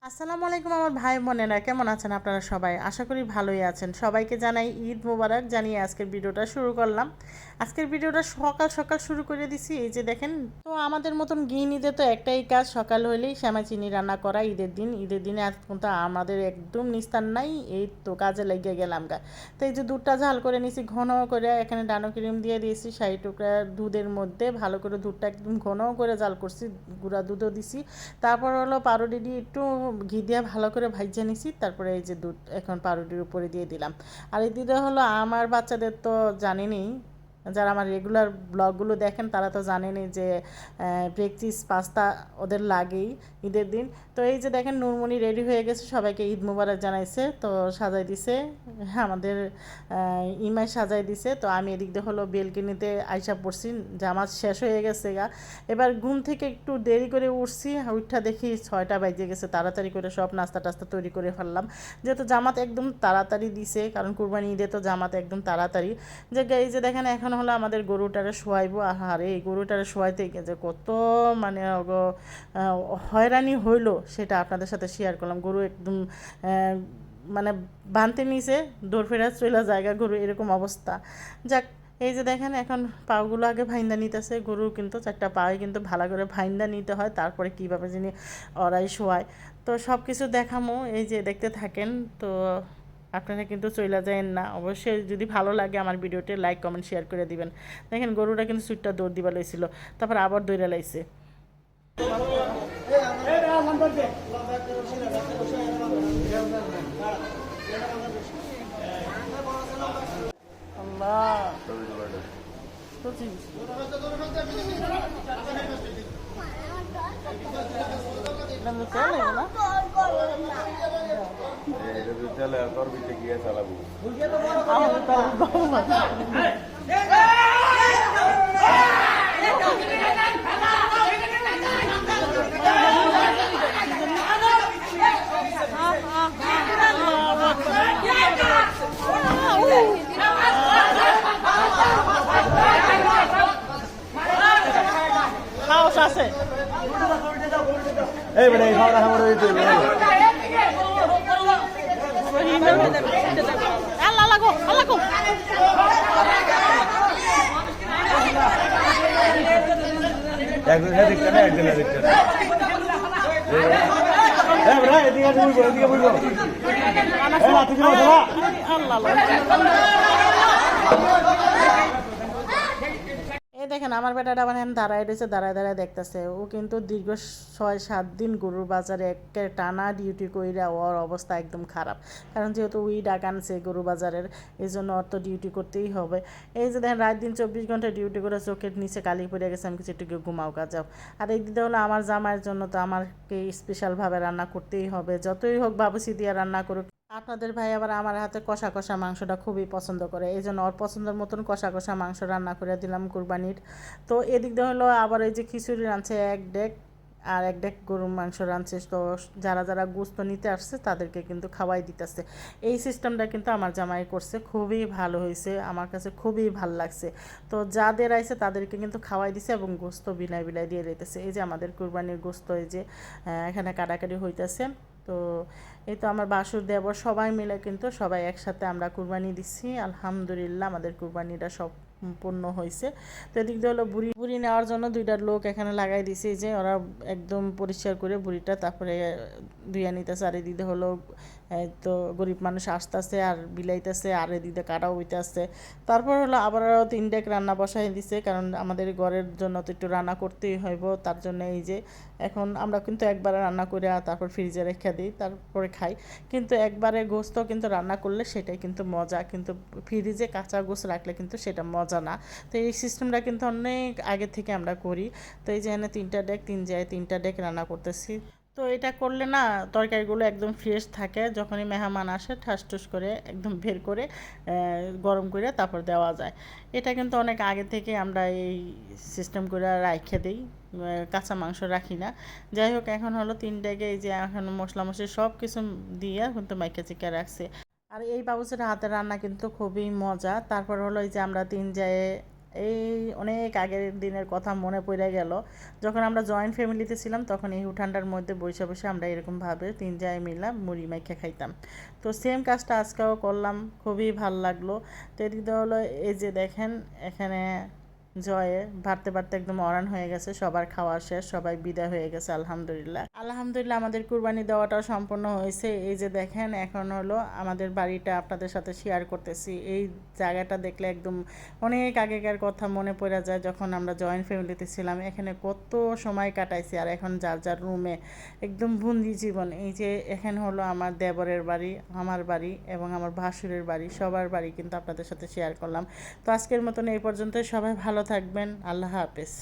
আসসালামু আলাইকুম আমার ভাই বোনেরা, কেমন আছেন আপনারা সবাই? আশা করি ভালোই আছেন। সবাইকে জানাই ঈদ মোবারক জানিয়ে আজকের ভিডিওটা শুরু করলাম। আজকের ভিডিওটা সকাল সকাল শুরু করে দিছি। এই যে দেখেন, তো আমাদের মতন গৃহিণীদের তো একটাই কাজ, সকাল হলেই শ্যামা চিনি রান্না করা। ঈদের দিনে আজ কিন্তু আমাদের একদম নিস্তার নাই। এই তো কাজে লেগে গেলাম গা। তো এই যে দুধটা ঝাল করে নিছি ঘন করে, এখানে ডানো ক্রিম দিয়ে দিয়েছি 60 টুকরা দুধের মধ্যে। ভালো করে দুধটা একদম ঘন করে জাল করছি, গুঁড়া দুধও দিছি। তারপর হলো পাউরুটি দিয়ে একটু ঘি দিয়ে ভালো করে ভাইজা নিছি। তারপরে এই যে দুধ এখন পাউরুটির উপরে দিয়ে দিলাম। আর এই দিকে হলো আমার বাচ্চাদের তো জানেনই, যারা আমার রেগুলার ব্লগগুলো দেখেন তারা তো জানেনই যে ব্রেকফাস্ট পাস্তা ওদের লাগেই ঈদের দিন। তো এই যে দেখেন নুরমণি রেডি হয়ে গেছে, সবাইকে ঈদ মুবারক জানাইছে, তো সাজাই দিছে আমাদের ইমাই সাজাই দিছে। তো আমি এদিক দিয়ে হলো বেলকনিতে আইসা পড়ছি, জামাত শেষ হয়ে গেছে গা। এবার ঘুম থেকে একটু দেরি করে উঠছি, উঠা দেখি 6টা বাজে গেছে। তাড়াতাড়ি করে সব নাস্তা টাস্তা তৈরি করে ফেললাম, যেহেতু জামাত একদম তাড়াতাড়ি দিছে, কারণ কুরবানি ঈদে তো জামাত একদম তাড়াতাড়ি। যে এই যে দেখেন এখন হলো আমাদের গরুটারে শোয়াইবো। আর এই গরুটারে শোয়াইতে গেছে কত মানে হয়রানি হইলো, সেটা আপনাদের সাথে শেয়ার করলাম। গরু একদম মানে বানতে নিচে দৌড় ফেরা চলে জায়গা গরু, এরকম অবস্থা। যাক, এই যে দেখেন এখন পাগুলো আগে ভাইন্দা নিতেছে। গরুর কিন্তু 4টা পায়ে কিন্তু ভালো করে ভাইন্দা নিতে হয়, তারপরে কীভাবে যিনি ওরাই শোয়ায়। তো সব কিছু দেখামো, এই যে দেখতে থাকেন। তো আপনারা কিন্তু চইলা যায়েন না, অবশ্যই যদি ভালো লাগে আমার ভিডিওটি লাইক কমেন্ট শেয়ার করে দিবেন। দেখেন গরুটা কিন্তু সুইটটা দৌড় দিবা লইছিল, তারপর আবার দৌড়া লাইছে। আল্লাহ চলে তোর বিচে গিয়ে চালাবো। সাহস আছে। এই বেটা এই খাওয়া খাওয়া দিতে আল্লাহ লাগো আল্লাহ গো। একজন দেখতে না একজন দেখতে না। এই বেটা এদিকে বুঝবো এদিকে বুঝবো। এই লাঠি দিও না। আল্লাহ এই দেখেন আমার বেটাটা মানে দাঁড়ায় রয়েছে, দাঁড়ায় দাঁড়ায় দেখতেছে। ও কিন্তু দীর্ঘ 6-7 দিন গরুর বাজারে একে টানা ডিউটি কইরা ওর অবস্থা একদম খারাপ, কারণ যেহেতু ওই ডাক আনছে গরু বাজারের, এই জন্য ওর তো ডিউটি করতেই হবে। এই যে দেখেন রাত দিন 24 ঘন্টা ডিউটি করে চোখের নিচে কালি পড়ে গেছে। আমি কিছু একটু ঘুমাও কাজ যাও। আর এই দিতে হলো আমার জামাইয়ের জন্য, তো আমাকে স্পেশালভাবে রান্না করতেই হবে, যতই হোক বাবুসি দিয়ে রান্না করুক। আপনাদের ভাই আবার আমার হাতে কষা কষা মাংসটা খুবই পছন্দ করে, এই জন্য ওর পছন্দের মতন কষা কষা মাংস রান্না করে দিলাম কুরবানির। তো এদিক দিয়ে হলো আবার এই যে খিচুড়ি রাঁধছে 1 ডেক, আর 1 ডেক গরুর মাংস রাঁধছে। তো যারা যারা গোস্ত নিতে আসছে তাদেরকে কিন্তু খাওয়াই দিতেছে। এই সিস্টেমটা কিন্তু আমার জামাই করছে, খুবই ভালো হয়েছে, আমার কাছে খুবই ভালো লাগছে। তো যাদের আইছে তাদেরকে কিন্তু খাওয়াই দিছে এবং গোস্ত বিলাই বিলাই দিয়ে দিতেছে। এই যে আমাদের কুরবানির গোস্ত এই যে এখানে কাটাকাটি হইতেছে। তো এই তো আমার বাসুর দেবর সবাই মিলে কিন্তু সবাই একসাথে আমরা কুরবানি দিচ্ছি। আলহামদুলিল্লাহ আমাদের কুরবানিটা সম্পূর্ণ হয়েছে। তো এদিক দিয়ে হলো বুড়ি বুড়ি নেওয়ার জন্য 2টা লোক এখানে লাগাই দিছে, যে ওরা একদম পরিষ্কার করে বুড়িটা তারপরে ধুয়ে নিতেছে। আর এদিকে হলো তো গরিব মানুষ আসতেছে আর বিলাইতেছে, আর এদিকে কাটাও হইতেছে। তারপর হলো আবার 3 ডেক রান্না বসাই দিছে, কারণ আমাদের ঘরের জন্য তো একটু রান্না করতেই হইব। তার জন্য এই যে এখন আমরা কিন্তু একবারে রান্না করে তারপর ফ্রিজে রেখে দিই, তারপরে খাই। কিন্তু একবারে গোস্ত কিন্তু রান্না করলে সেটাই কিন্তু মজা, কিন্তু ফ্রিজে কাঁচা গোস্ত রাখলে কিন্তু সেটা মজা না। তো এই সিস্টেমটা কিন্তু অনেক আগে থেকে আমরা করি। তো এই যে এখানে 3টা ডেক 3টা ডেক রান্না করতেছি। তো এটা করলে না তরকারিগুলো একদম ফ্রেশ থাকে, যখনই মেহমান আসে ঠাস ঠুস করে একদম বের করে গরম করে তারপর দেওয়া যায়। এটা কিন্তু অনেক আগে থেকে আমরা এই সিস্টেম করে রাইখে দিই, কাঁচা মাংস রাখি না। যাই হোক এখন হলো 3টাকে এই যে এখন মশলা মশলি সব কিছু দিয়ে কিন্তু মাইকা চিকা রাখছে। আর এই বাবুসের হাতের রান্না কিন্তু খুবই মজা। তারপর হলো এই যে আমরা 3 জায়ে এই অনেক আগের দিনের কথা মনে পড়ে গেল। যখন আমরা জয়েন্ট ফ্যামিলিতে ছিলাম তখন এই উঠানটার মধ্যে বসে বসে আমরা এরকমভাবে 3 জায় মিলা মুড়ি মাইখা খাইতাম। তো সেম কাজটা আজকেও করলাম, খুবই ভাল লাগলো। তো এদিকে হলো এই যে দেখেন এখানে জয়ে বাড়তে বাড়তে একদম অরান হয়ে গেছে, সবার খাওয়া শেষ, সবাই বিদায় হয়ে গেছে। আলহামদুলিল্লাহ আলহামদুলিল্লাহ আমাদের কুরবানি দেওয়াটাও সম্পূর্ণ হয়েছে। এই যে দেখেন এখন হলো আমাদের বাড়িটা আপনাদের সাথে শেয়ার করতেছি। এই জায়গাটা দেখলে একদম অনেক আগেকার কথা মনে পড়ে যায়, যখন আমরা জয়েন্ট ফ্যামিলিতে ছিলাম। এখানে কত সময় কাটাইছি, আর এখন যার যার রুমে একদম বন্দি জীবন। এই যে এখানে হলো আমার দেবরের বাড়ি, আমার বাড়ি এবং আমার ভাসুরের বাড়ি, সবার বাড়ি কিন্তু আপনাদের সাথে শেয়ার করলাম। তো আজকের মতন এই পর্যন্ত, সবাই ভালো থাকবেন। আল্লাহ হাফেজ।